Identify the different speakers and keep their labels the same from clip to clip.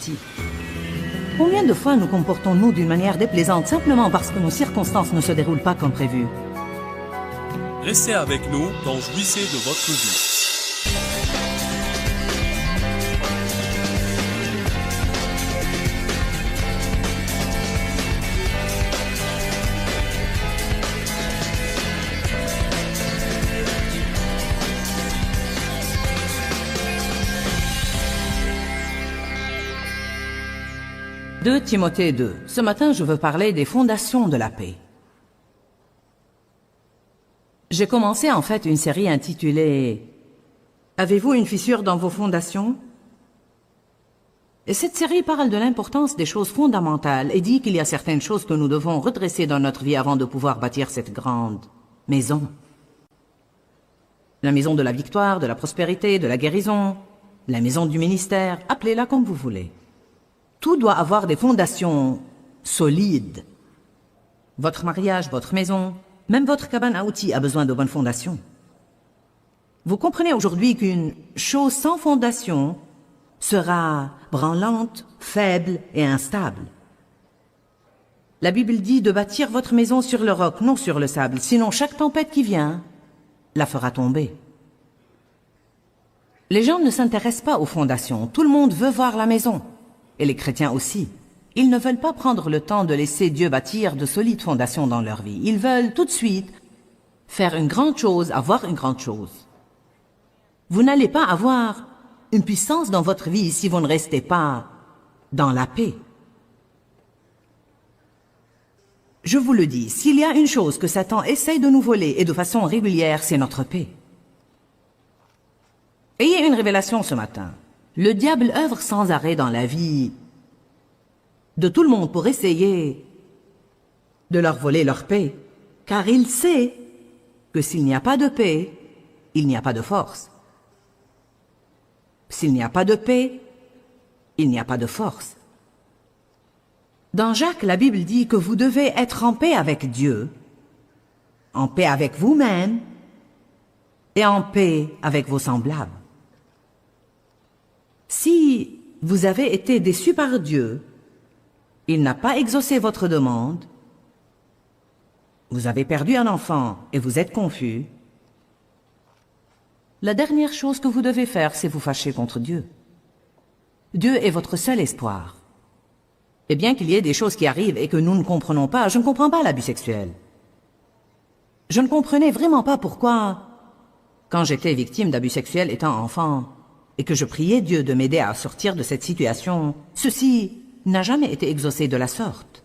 Speaker 1: partie. Combien de fois nous comportons-nous d'une manière déplaisante simplement parce que nos circonstances ne se déroulent pas comme prévu?
Speaker 2: Restez avec nous dans Jouissez de votre vie. «
Speaker 1: 2 Timothée 2. Ce matin, je veux parler des fondations de la paix. J'ai commencé en fait une série intitulée « Avez-vous une fissure dans vos fondations ?» Et cette série parle de l'importance des choses fondamentales et dit qu'il y a certaines choses que nous devons redresser dans notre vie avant de pouvoir bâtir cette grande maison. La maison de la victoire, de la prospérité, de la guérison, la maison du ministère, appelez-la comme vous voulez. Tout doit avoir des fondations solides. Votre mariage, votre maison, même votre cabane à outils a besoin de bonnes fondations. Vous comprenez aujourd'hui qu'une chose sans fondation sera branlante, faible et instable. La Bible dit de bâtir votre maison sur le roc, non sur le sable, sinon chaque tempête qui vient la fera tomber. Les gens ne s'intéressent pas aux fondations. Tout le monde veut voir la maison. Et les chrétiens aussi. Ils ne veulent pas prendre le temps de laisser Dieu bâtir de solides fondations dans leur vie. Ils veulent tout de suite faire une grande chose, avoir une grande chose. Vous n'allez pas avoir une puissance dans votre vie si vous ne restez pas dans la paix. Je vous le dis, s'il y a une chose que Satan essaye de nous voler et de façon régulière, c'est notre paix. Ayez une révélation ce matin. Le diable œuvre sans arrêt dans la vie de tout le monde pour essayer de leur voler leur paix, car il sait que s'il n'y a pas de paix, il n'y a pas de force. S'il n'y a pas de paix, il n'y a pas de force. Dans Jacques, la Bible dit que vous devez être en paix avec Dieu, en paix avec vous-même et en paix avec vos semblables. Si vous avez été déçu par Dieu, il n'a pas exaucé votre demande, vous avez perdu un enfant et vous êtes confus, la dernière chose que vous devez faire, c'est vous fâcher contre Dieu. Dieu est votre seul espoir. Et bien qu'il y ait des choses qui arrivent et que nous ne comprenons pas, je ne comprends pas l'abus sexuel. Je ne comprenais vraiment pas pourquoi, quand j'étais victime d'abus sexuels étant enfant, et que je priais Dieu de m'aider à sortir de cette situation, ceci n'a jamais été exaucé de la sorte.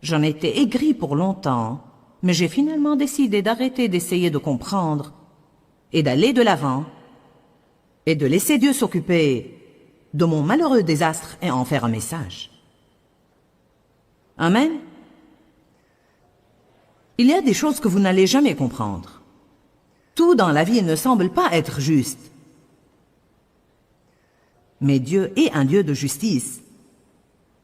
Speaker 1: J'en étais aigri pour longtemps, mais j'ai finalement décidé d'arrêter d'essayer de comprendre et d'aller de l'avant et de laisser Dieu s'occuper de mon malheureux désastre et en faire un message. Amen. Il y a des choses que vous n'allez jamais comprendre. Tout dans la vie ne semble pas être juste. Mais Dieu est un Dieu de justice.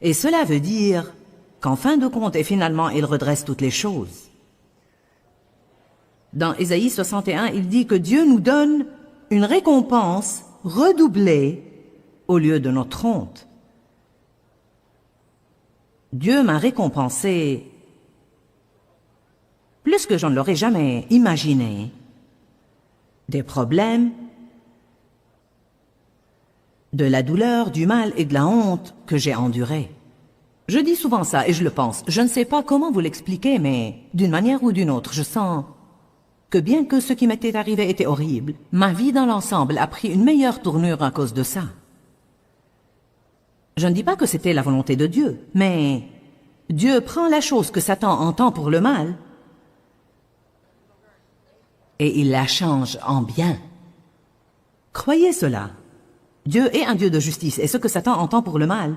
Speaker 1: Et cela veut dire qu'en fin de compte et finalement, il redresse toutes les choses. Dans Ésaïe 61, il dit que Dieu nous donne une récompense redoublée au lieu de notre honte. Dieu m'a récompensé plus que je ne l'aurais jamais imaginé. Des problèmes, de la douleur, du mal et de la honte que j'ai enduré. Je dis souvent ça et je le pense. Je ne sais pas comment vous l'expliquer, mais d'une manière ou d'une autre, je sens que bien que ce qui m'était arrivé était horrible, ma vie dans l'ensemble a pris une meilleure tournure à cause de ça. Je ne dis pas que c'était la volonté de Dieu, mais Dieu prend la chose que Satan entend pour le mal et il la change en bien. Croyez cela. Dieu est un Dieu de justice, et ce que Satan entend pour le mal,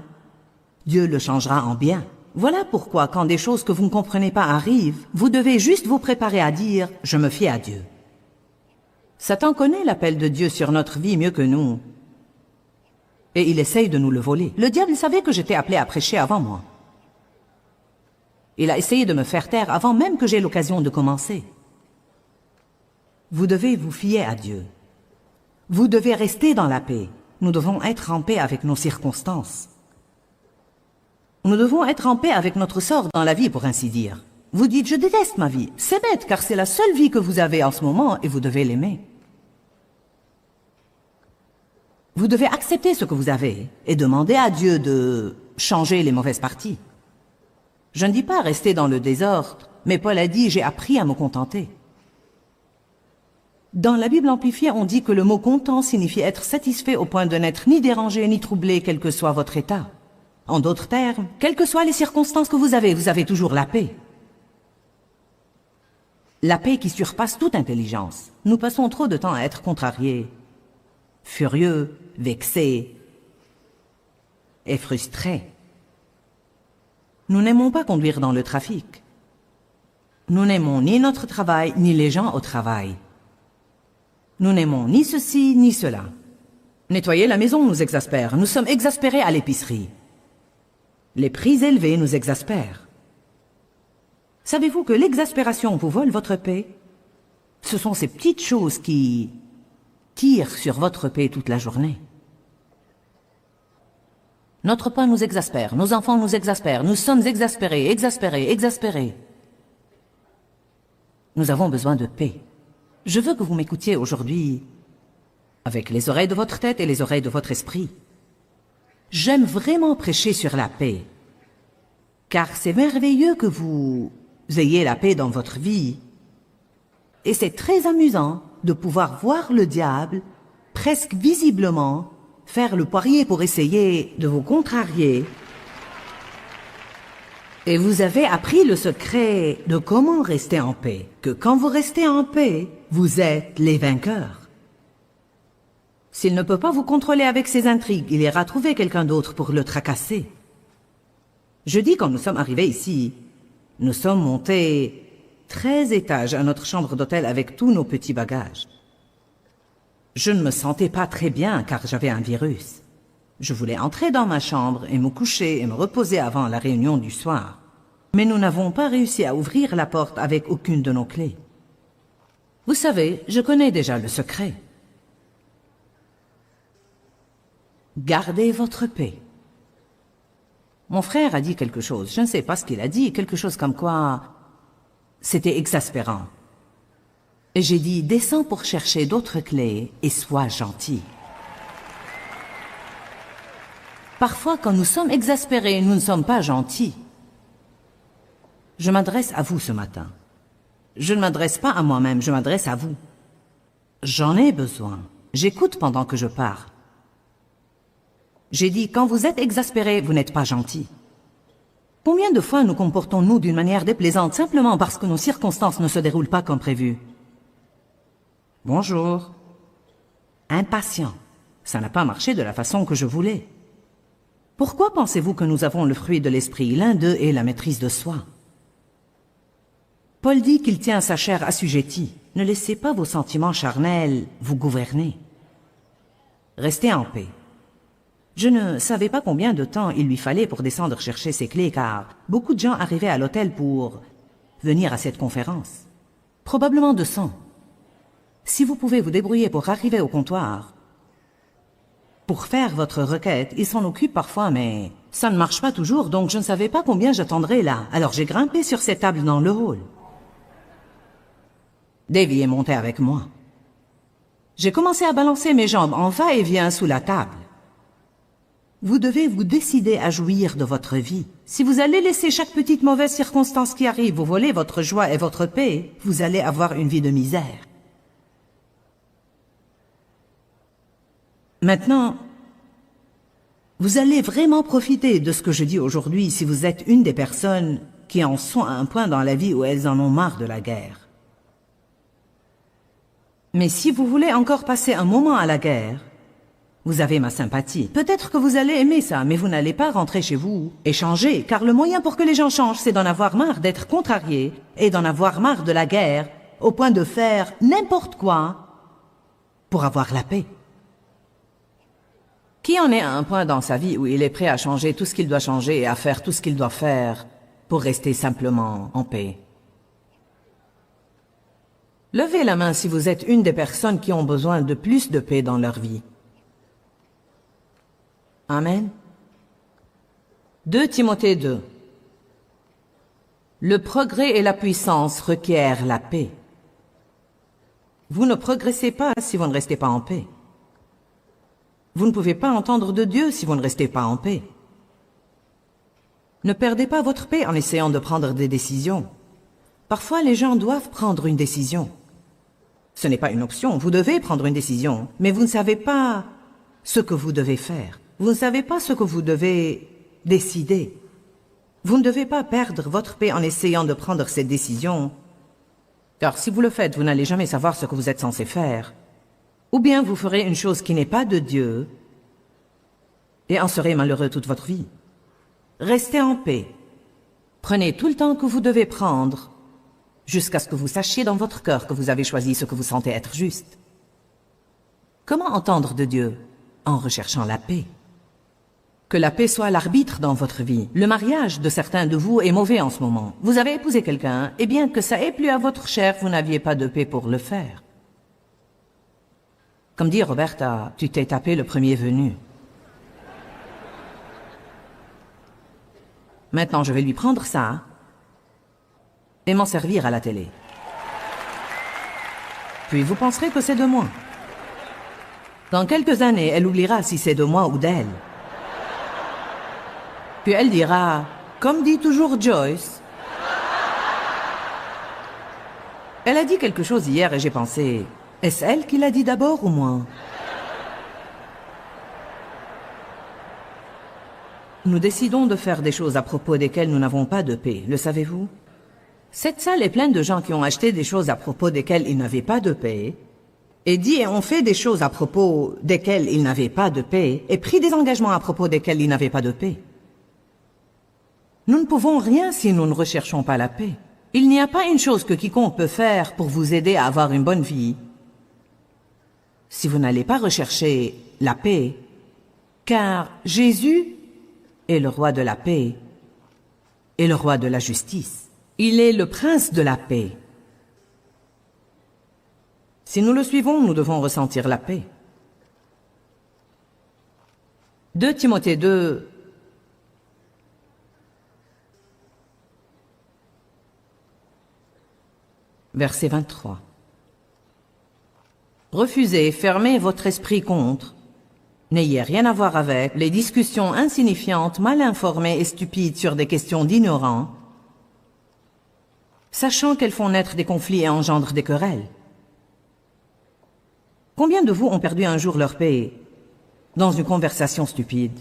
Speaker 1: Dieu le changera en bien. Voilà pourquoi, quand des choses que vous ne comprenez pas arrivent, vous devez juste vous préparer à dire « Je me fie à Dieu ». Satan connaît l'appel de Dieu sur notre vie mieux que nous, et il essaye de nous le voler. Le diable savait que j'étais appelé à prêcher avant moi. Il a essayé de me faire taire avant même que j'aie l'occasion de commencer. Vous devez vous fier à Dieu. Vous devez rester dans la paix. Nous devons être en paix avec nos circonstances. Nous devons être en paix avec notre sort dans la vie, pour ainsi dire. Vous dites, je déteste ma vie. C'est bête, car c'est la seule vie que vous avez en ce moment et vous devez l'aimer. Vous devez accepter ce que vous avez et demander à Dieu de changer les mauvaises parties. Je ne dis pas rester dans le désordre, mais Paul a dit, j'ai appris à me contenter. Dans la Bible amplifiée, on dit que le mot content signifie être satisfait au point de n'être ni dérangé ni troublé, quel que soit votre état. En d'autres termes, quelles que soient les circonstances que vous avez toujours la paix. La paix qui surpasse toute intelligence. Nous passons trop de temps à être contrariés, furieux, vexés et frustrés. Nous n'aimons pas conduire dans le trafic. Nous n'aimons ni notre travail, ni les gens au travail. Nous n'aimons ni ceci, ni cela. Nettoyer la maison nous exaspère. Nous sommes exaspérés à l'épicerie. Les prix élevés nous exaspèrent. Savez-vous que l'exaspération vous vole votre paix? Ce sont ces petites choses qui tirent sur votre paix toute la journée. Notre pain nous exaspère, nos enfants nous exaspèrent, nous sommes exaspérés. Nous avons besoin de paix. Je veux que vous m'écoutiez aujourd'hui avec les oreilles de votre tête et les oreilles de votre esprit. J'aime vraiment prêcher sur la paix, car c'est merveilleux que vous ayez la paix dans votre vie. Et c'est très amusant de pouvoir voir le diable, presque visiblement, faire le poirier pour essayer de vous contrarier. Et vous avez appris le secret de comment rester en paix, que quand vous restez en paix, vous êtes les vainqueurs. S'il ne peut pas vous contrôler avec ses intrigues, il ira trouver quelqu'un d'autre pour le tracasser. Jeudi, quand nous sommes arrivés ici, nous sommes montés 13 étages à notre chambre d'hôtel avec tous nos petits bagages. Je ne me sentais pas très bien car j'avais un virus. Je voulais entrer dans ma chambre et me coucher et me reposer avant la réunion du soir. Mais nous n'avons pas réussi à ouvrir la porte avec aucune de nos clés. Vous savez, je connais déjà le secret. Gardez votre paix. Mon frère a dit quelque chose, je ne sais pas ce qu'il a dit, quelque chose comme quoi c'était exaspérant. Et j'ai dit, descends pour chercher d'autres clés et sois gentil. Parfois, quand nous sommes exaspérés, nous ne sommes pas gentils. Je m'adresse à vous ce matin. Je ne m'adresse pas à moi-même, je m'adresse à vous. J'en ai besoin. J'écoute pendant que je parle. J'ai dit, quand vous êtes exaspéré, vous n'êtes pas gentil. Combien de fois nous comportons-nous d'une manière déplaisante simplement parce que nos circonstances ne se déroulent pas comme prévu? Bonjour. Impatient. Ça n'a pas marché de la façon que je voulais. Pourquoi pensez-vous que nous avons le fruit de l'esprit? L'un d'eux est la maîtrise de soi. Paul dit qu'il tient sa chair assujettie. Ne laissez pas vos sentiments charnels vous gouverner. Restez en paix. Je ne savais pas combien de temps il lui fallait pour descendre chercher ses clés, car beaucoup de gens arrivaient à l'hôtel pour venir à cette conférence. Probablement 200. Si vous pouvez vous débrouiller pour arriver au comptoir, pour faire votre requête, il s'en occupe parfois, mais ça ne marche pas toujours, donc je ne savais pas combien j'attendrais là. Alors j'ai grimpé sur cette table dans le hall. Davy est monté avec moi. J'ai commencé à balancer mes jambes en va-et-vient sous la table. Vous devez vous décider à jouir de votre vie. Si vous allez laisser chaque petite mauvaise circonstance qui arrive vous voler votre joie et votre paix, vous allez avoir une vie de misère. Maintenant, vous allez vraiment profiter de ce que je dis aujourd'hui si vous êtes une des personnes qui en sont à un point dans la vie où elles en ont marre de la guerre. Mais si vous voulez encore passer un moment à la guerre, vous avez ma sympathie. Peut-être que vous allez aimer ça, mais vous n'allez pas rentrer chez vous et changer, car le moyen pour que les gens changent, c'est d'en avoir marre d'être contrariés et d'en avoir marre de la guerre, au point de faire n'importe quoi pour avoir la paix. Qui en est à un point dans sa vie où il est prêt à changer tout ce qu'il doit changer et à faire tout ce qu'il doit faire pour rester simplement en paix? Levez la main si vous êtes une des personnes qui ont besoin de plus de paix dans leur vie. Amen. 2 Timothée 2. Le progrès et la puissance requièrent la paix. Vous ne progressez pas si vous ne restez pas en paix. Vous ne pouvez pas entendre de Dieu si vous ne restez pas en paix. Ne perdez pas votre paix en essayant de prendre des décisions. Parfois, les gens doivent prendre une décision. Ce n'est pas une option, vous devez prendre une décision, mais vous ne savez pas ce que vous devez faire. Vous ne savez pas ce que vous devez décider. Vous ne devez pas perdre votre paix en essayant de prendre cette décision, car si vous le faites, vous n'allez jamais savoir ce que vous êtes censé faire. Ou bien vous ferez une chose qui n'est pas de Dieu et en serez malheureux toute votre vie. Restez en paix. Prenez tout le temps que vous devez prendre jusqu'à ce que vous sachiez dans votre cœur que vous avez choisi ce que vous sentez être juste. Comment entendre de Dieu? En recherchant la paix. Que la paix soit l'arbitre dans votre vie. Le mariage de certains de vous est mauvais en ce moment. Vous avez épousé quelqu'un, et bien que ça ait plu à votre chair, vous n'aviez pas de paix pour le faire. Comme dit Roberta, tu t'es tapé le premier venu. Maintenant, je vais lui prendre ça et m'en servir à la télé. Puis vous penserez que c'est de moi. Dans quelques années, elle oubliera si c'est de moi ou d'elle. Puis elle dira, comme dit toujours Joyce, elle a dit quelque chose hier et j'ai pensé, est-ce elle qui l'a dit d'abord ou moi? Nous décidons de faire des choses à propos desquelles nous n'avons pas de paix, le savez-vous? Cette salle est pleine de gens qui ont acheté des choses à propos desquelles ils n'avaient pas de paix, et dit et ont fait des choses à propos desquelles ils n'avaient pas de paix, et pris des engagements à propos desquels ils n'avaient pas de paix. Nous ne pouvons rien si nous ne recherchons pas la paix. Il n'y a pas une chose que quiconque peut faire pour vous aider à avoir une bonne vie si vous n'allez pas rechercher la paix, car Jésus est le roi de la paix et le roi de la justice. Il est le prince de la paix. Si nous le suivons, nous devons ressentir la paix. 2 Timothée 2, verset 23. Refusez, fermez votre esprit contre. N'ayez rien à voir avec les discussions insignifiantes, mal informées et stupides sur des questions d'ignorants, sachant qu'elles font naître des conflits et engendrent des querelles. Combien de vous ont perdu un jour leur paix dans une conversation stupide?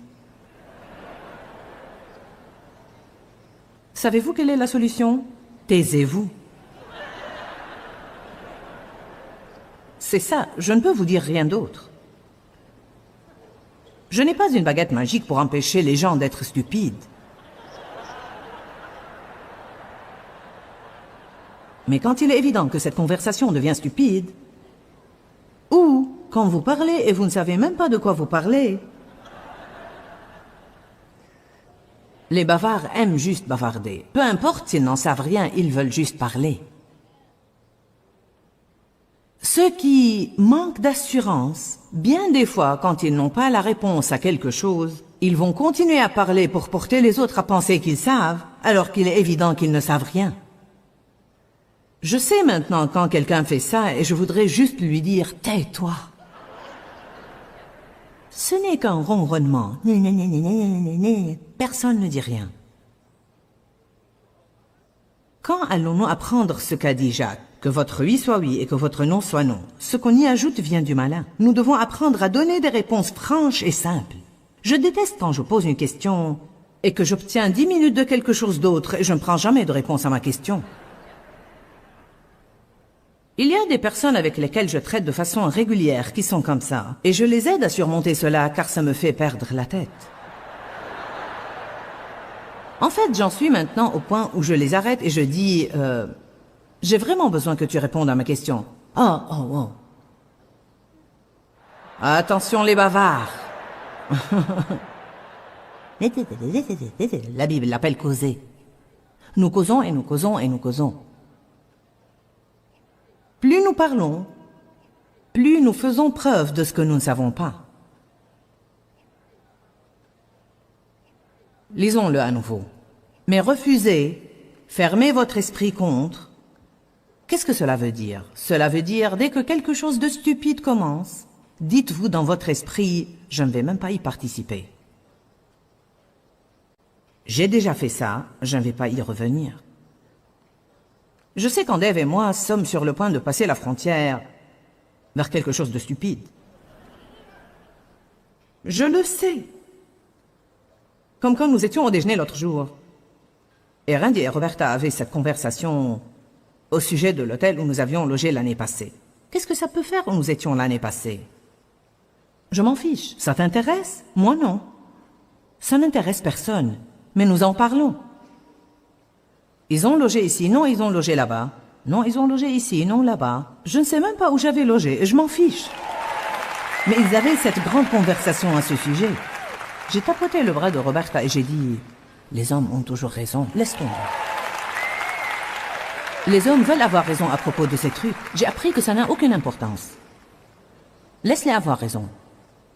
Speaker 1: Savez-vous quelle est la solution? Taisez-vous. C'est ça, je ne peux vous dire rien d'autre. Je n'ai pas une baguette magique pour empêcher les gens d'être stupides. Mais quand il est évident que cette conversation devient stupide, ou quand vous parlez et vous ne savez même pas de quoi vous parlez, les bavards aiment juste bavarder. Peu importe s'ils n'en savent rien, ils veulent juste parler. Ceux qui manquent d'assurance, bien des fois, quand ils n'ont pas la réponse à quelque chose, ils vont continuer à parler pour porter les autres à penser qu'ils savent, alors qu'il est évident qu'ils ne savent rien. Je sais maintenant quand quelqu'un fait ça et je voudrais juste lui dire « Tais-toi ». Ce n'est qu'un ronronnement. Personne ne dit rien. Quand allons-nous apprendre ce qu'a dit Jacques? Que votre oui soit oui et que votre non soit non. Ce qu'on y ajoute vient du malin. Nous devons apprendre à donner des réponses franches et simples. Je déteste quand je pose une question et que j'obtiens 10 minutes de quelque chose d'autre et je ne prends jamais de réponse à ma question. Il y a des personnes avec lesquelles je traite de façon régulière qui sont comme ça. Et je les aide à surmonter cela car ça me fait perdre la tête. En fait, j'en suis maintenant au point où je les arrête et je dis... j'ai vraiment besoin que tu répondes à ma question. Oh. Attention les bavards. La Bible l'appelle causer. Nous causons et nous causons et nous causons. Plus nous parlons, plus nous faisons preuve de ce que nous ne savons pas. Lisons-le à nouveau. Mais refusez, fermez votre esprit contre. Qu'est-ce que cela veut dire? Cela veut dire, dès que quelque chose de stupide commence, dites-vous dans votre esprit, je ne vais même pas y participer. J'ai déjà fait ça, je ne vais pas y revenir. Je sais quand Dave et moi sommes sur le point de passer la frontière vers quelque chose de stupide. Je le sais. Comme quand nous étions au déjeuner l'autre jour. Et Randy et Roberta avaient cette conversation au sujet de l'hôtel où nous avions logé l'année passée. Qu'est-ce que ça peut faire où nous étions l'année passée? Je m'en fiche. Ça t'intéresse? Moi non. Ça n'intéresse personne. Mais nous en parlons. Ils ont logé ici, non, ils ont logé là-bas. Non, ils ont logé ici, non, là-bas. Je ne sais même pas où j'avais logé, je m'en fiche. Mais ils avaient cette grande conversation à ce sujet. J'ai tapoté le bras de Roberta et j'ai dit, les hommes ont toujours raison, laisse tomber. Les hommes veulent avoir raison à propos de ces trucs. J'ai appris que ça n'a aucune importance. Laisse-les avoir raison.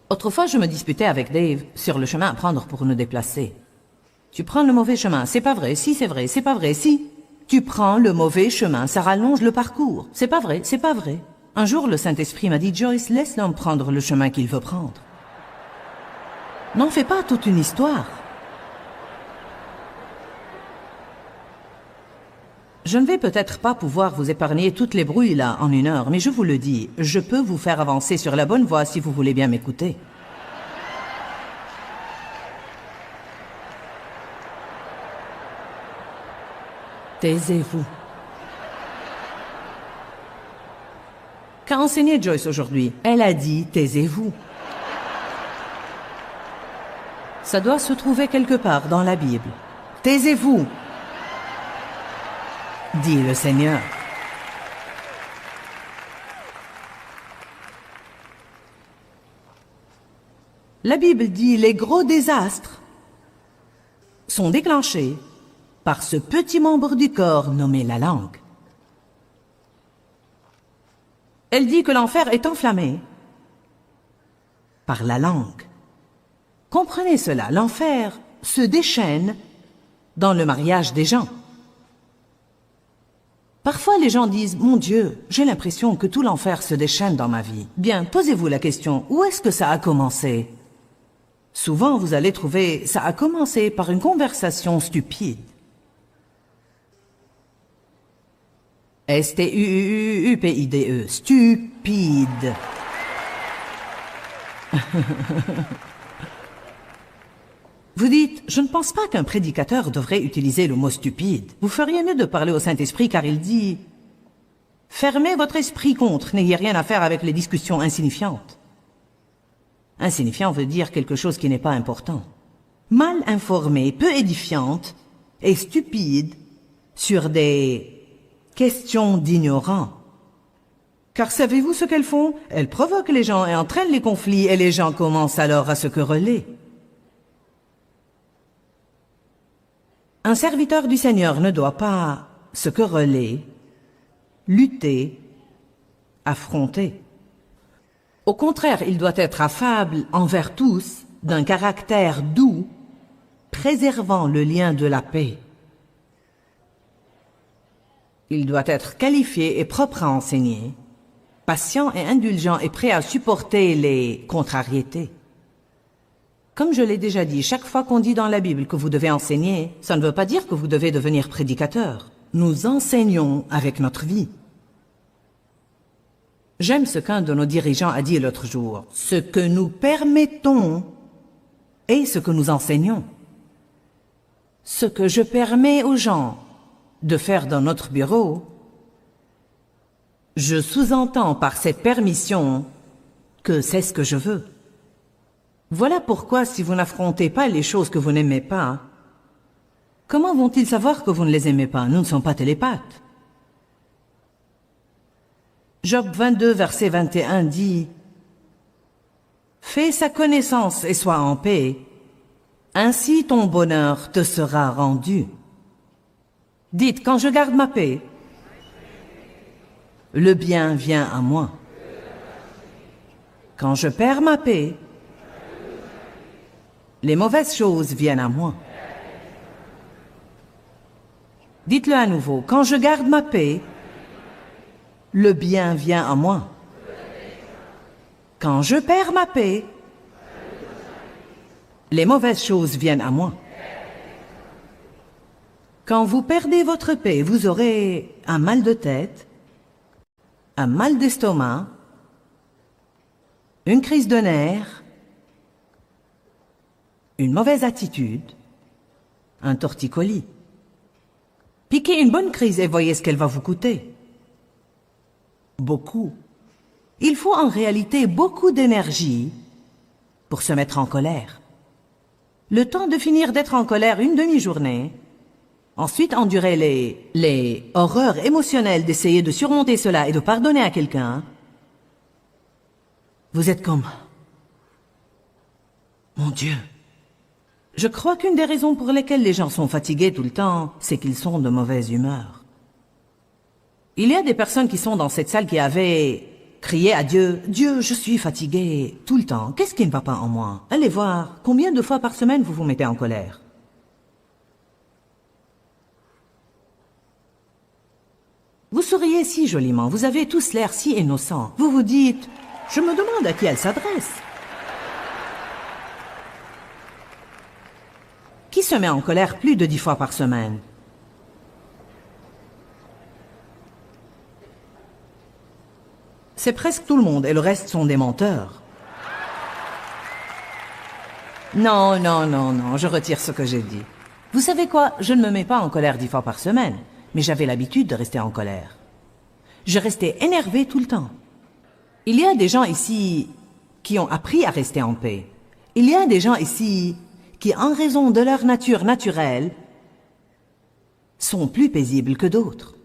Speaker 1: Autrefois, je me disputais avec Dave sur le chemin à prendre pour nous déplacer. Tu prends le mauvais chemin, c'est pas vrai, si c'est vrai, c'est pas vrai, si. Tu prends le mauvais chemin, ça rallonge le parcours. C'est pas vrai, c'est pas vrai. Un jour, le Saint-Esprit m'a dit, Joyce, laisse l'homme prendre le chemin qu'il veut prendre. N'en fais pas toute une histoire. Je ne vais peut-être pas pouvoir vous épargner toutes les brouilles là en 1 heure, mais je vous le dis, je peux vous faire avancer sur la bonne voie si vous voulez bien m'écouter. Taisez-vous. Qu'a enseigné Joyce aujourd'hui? Elle a dit, taisez-vous. Ça doit se trouver quelque part dans la Bible. Taisez-vous, dit le Seigneur. La Bible dit, les gros désastres sont déclenchés par ce petit membre du corps nommé la langue. Elle dit que l'enfer est enflammé par la langue. Comprenez cela, l'enfer se déchaîne dans le mariage des gens. Parfois les gens disent, mon Dieu, j'ai l'impression que tout l'enfer se déchaîne dans ma vie. Bien, posez-vous la question, où est-ce que ça a commencé? Souvent vous allez trouver, ça a commencé par une conversation stupide. S-T-U-U-U-P-I-D-E, stupide. Vous dites, je ne pense pas qu'un prédicateur devrait utiliser le mot stupide. Vous feriez mieux de parler au Saint-Esprit car il dit, fermez votre esprit contre, n'ayez rien à faire avec les discussions insignifiantes. Insignifiant veut dire quelque chose qui n'est pas important. Mal informée, peu édifiante et stupide sur des questions d'ignorants. Car savez-vous ce qu'elles font? Elles provoquent les gens et entraînent les conflits et les gens commencent alors à se quereller. Un serviteur du Seigneur ne doit pas se quereller, lutter, affronter. Au contraire, il doit être affable envers tous, d'un caractère doux, préservant le lien de la paix. Il doit être qualifié et propre à enseigner, patient et indulgent et prêt à supporter les contrariétés. Comme je l'ai déjà dit, chaque fois qu'on dit dans la Bible que vous devez enseigner, ça ne veut pas dire que vous devez devenir prédicateur. Nous enseignons avec notre vie. J'aime ce qu'un de nos dirigeants a dit l'autre jour. Ce que nous permettons est ce que nous enseignons. Ce que je permets aux gens de faire dans notre bureau, je sous-entends par cette permission que c'est ce que je veux. Voilà pourquoi si vous n'affrontez pas les choses que vous n'aimez pas, comment vont-ils savoir que vous ne les aimez pas? Nous ne sommes pas télépathes. Job 22, verset 21 dit « Fais sa connaissance et sois en paix, ainsi ton bonheur te sera rendu. » Dites, quand je garde ma paix, le bien vient à moi. Quand je perds ma paix, les mauvaises choses viennent à moi. Dites-le à nouveau. Quand je garde ma paix, le bien vient à moi. Quand je perds ma paix, les mauvaises choses viennent à moi. Quand vous perdez votre paix, vous aurez un mal de tête, un mal d'estomac, une crise de nerfs, une mauvaise attitude, un torticolis. Piquez une bonne crise et voyez ce qu'elle va vous coûter. Beaucoup. Il faut en réalité beaucoup d'énergie pour se mettre en colère. Le temps de finir d'être en colère une demi-journée, ensuite endurer les horreurs émotionnelles d'essayer de surmonter cela et de pardonner à quelqu'un. Vous êtes comme... Mon Dieu. Je crois qu'une des raisons pour lesquelles les gens sont fatigués tout le temps, c'est qu'ils sont de mauvaise humeur. Il y a des personnes qui sont dans cette salle qui avaient crié à Dieu, « Dieu, je suis fatigué tout le temps. Qu'est-ce qui ne va pas en moi? Allez voir, combien de fois par semaine vous vous mettez en colère? » Vous souriez si joliment, vous avez tous l'air si innocents. Vous vous dites, « Je me demande à qui elle s'adresse. » Qui se met en colère plus de 10 fois par semaine? C'est presque tout le monde et le reste sont des menteurs. Non, non, non, non, je retire ce que j'ai dit. Vous savez quoi? Je ne me mets pas en colère 10 fois par semaine, mais j'avais l'habitude de rester en colère. Je restais énervé tout le temps. Il y a des gens ici qui ont appris à rester en paix. Il y a des gens ici qui, en raison de leur nature naturelle, sont plus paisibles que d'autres.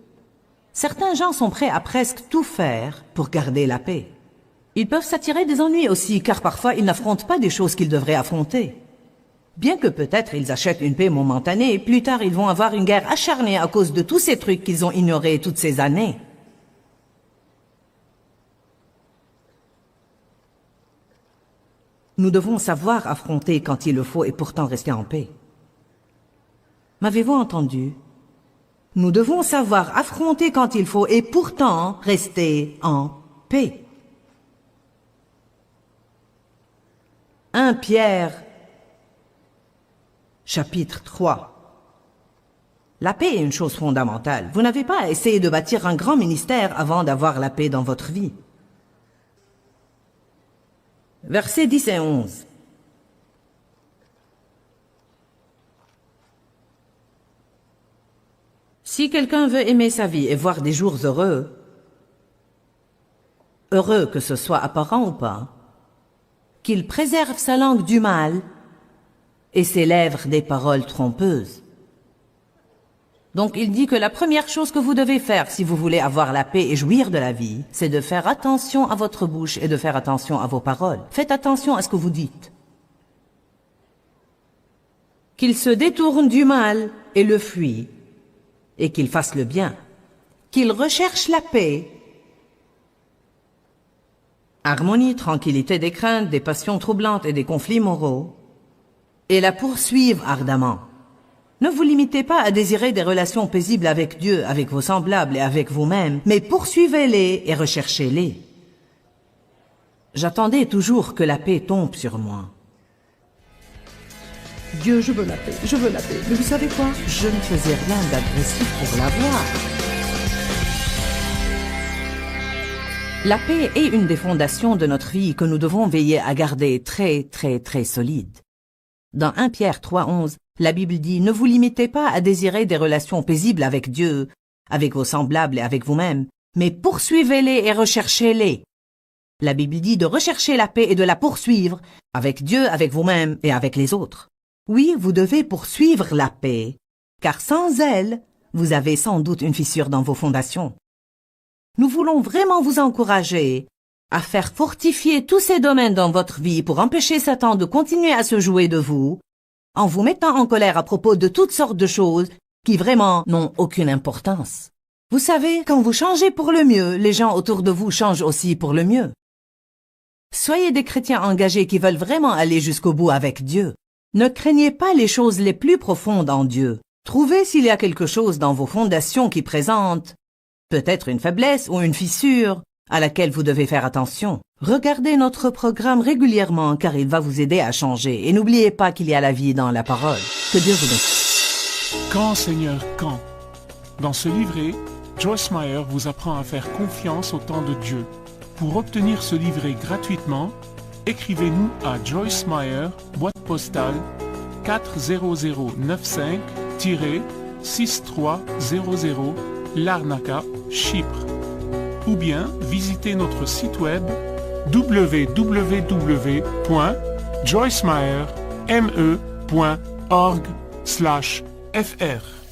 Speaker 1: Certains gens sont prêts à presque tout faire pour garder la paix. Ils peuvent s'attirer des ennuis aussi, car parfois ils n'affrontent pas des choses qu'ils devraient affronter. Bien que peut-être ils achètent une paix momentanée, plus tard ils vont avoir une guerre acharnée à cause de tous ces trucs qu'ils ont ignorés toutes ces années. Nous devons savoir affronter quand il le faut et pourtant rester en paix. M'avez-vous entendu? Nous devons savoir affronter quand il faut et pourtant rester en paix. 1 Pierre, chapitre 3. La paix est une chose fondamentale. Vous n'avez pas à essayer de bâtir un grand ministère avant d'avoir la paix dans votre vie. Versets 10 et 11. Si quelqu'un veut aimer sa vie et voir des jours heureux, heureux que ce soit apparent ou pas, qu'il préserve sa langue du mal et ses lèvres des paroles trompeuses. Donc il dit que la première chose que vous devez faire si vous voulez avoir la paix et jouir de la vie, c'est de faire attention à votre bouche et de faire attention à vos paroles. Faites attention à ce que vous dites. Qu'il se détourne du mal et le fuit, et qu'il fasse le bien. Qu'il recherche la paix, harmonie, tranquillité des craintes, des passions troublantes et des conflits moraux, et la poursuive ardemment. Ne vous limitez pas à désirer des relations paisibles avec Dieu, avec vos semblables et avec vous-même, mais poursuivez-les et recherchez-les. J'attendais toujours que la paix tombe sur moi. Dieu, je veux la paix, je veux la paix. Mais vous savez quoi? Je ne faisais rien d'agressif pour l'avoir. La paix est une des fondations de notre vie que nous devons veiller à garder très, très, très solide. Dans 1 Pierre 3,11, la Bible dit « Ne vous limitez pas à désirer des relations paisibles avec Dieu, avec vos semblables et avec vous-même, mais poursuivez-les et recherchez-les. » La Bible dit de rechercher la paix et de la poursuivre avec Dieu, avec vous-même et avec les autres. Oui, vous devez poursuivre la paix, car sans elle, vous avez sans doute une fissure dans vos fondations. Nous voulons vraiment vous encourager à faire fortifier tous ces domaines dans votre vie pour empêcher Satan de continuer à se jouer de vous, en vous mettant en colère à propos de toutes sortes de choses qui vraiment n'ont aucune importance. Vous savez, quand vous changez pour le mieux, les gens autour de vous changent aussi pour le mieux. Soyez des chrétiens engagés qui veulent vraiment aller jusqu'au bout avec Dieu. Ne craignez pas les choses les plus profondes en Dieu. Trouvez s'il y a quelque chose dans vos fondations qui présente peut-être une faiblesse ou une fissure à laquelle vous devez faire attention. Regardez notre programme régulièrement car il va vous aider à changer. Et n'oubliez pas qu'il y a la vie dans la parole. Que Dieu vous bénisse.
Speaker 3: Quand, Seigneur, quand? Dans ce livret, Joyce Meyer vous apprend à faire confiance au temps de Dieu. Pour obtenir ce livret gratuitement, écrivez-nous à Joyce Meyer, boîte postale 40095-6300, Larnaca, Chypre. Ou bien visitez notre site web www.joycemeyer.org/fr.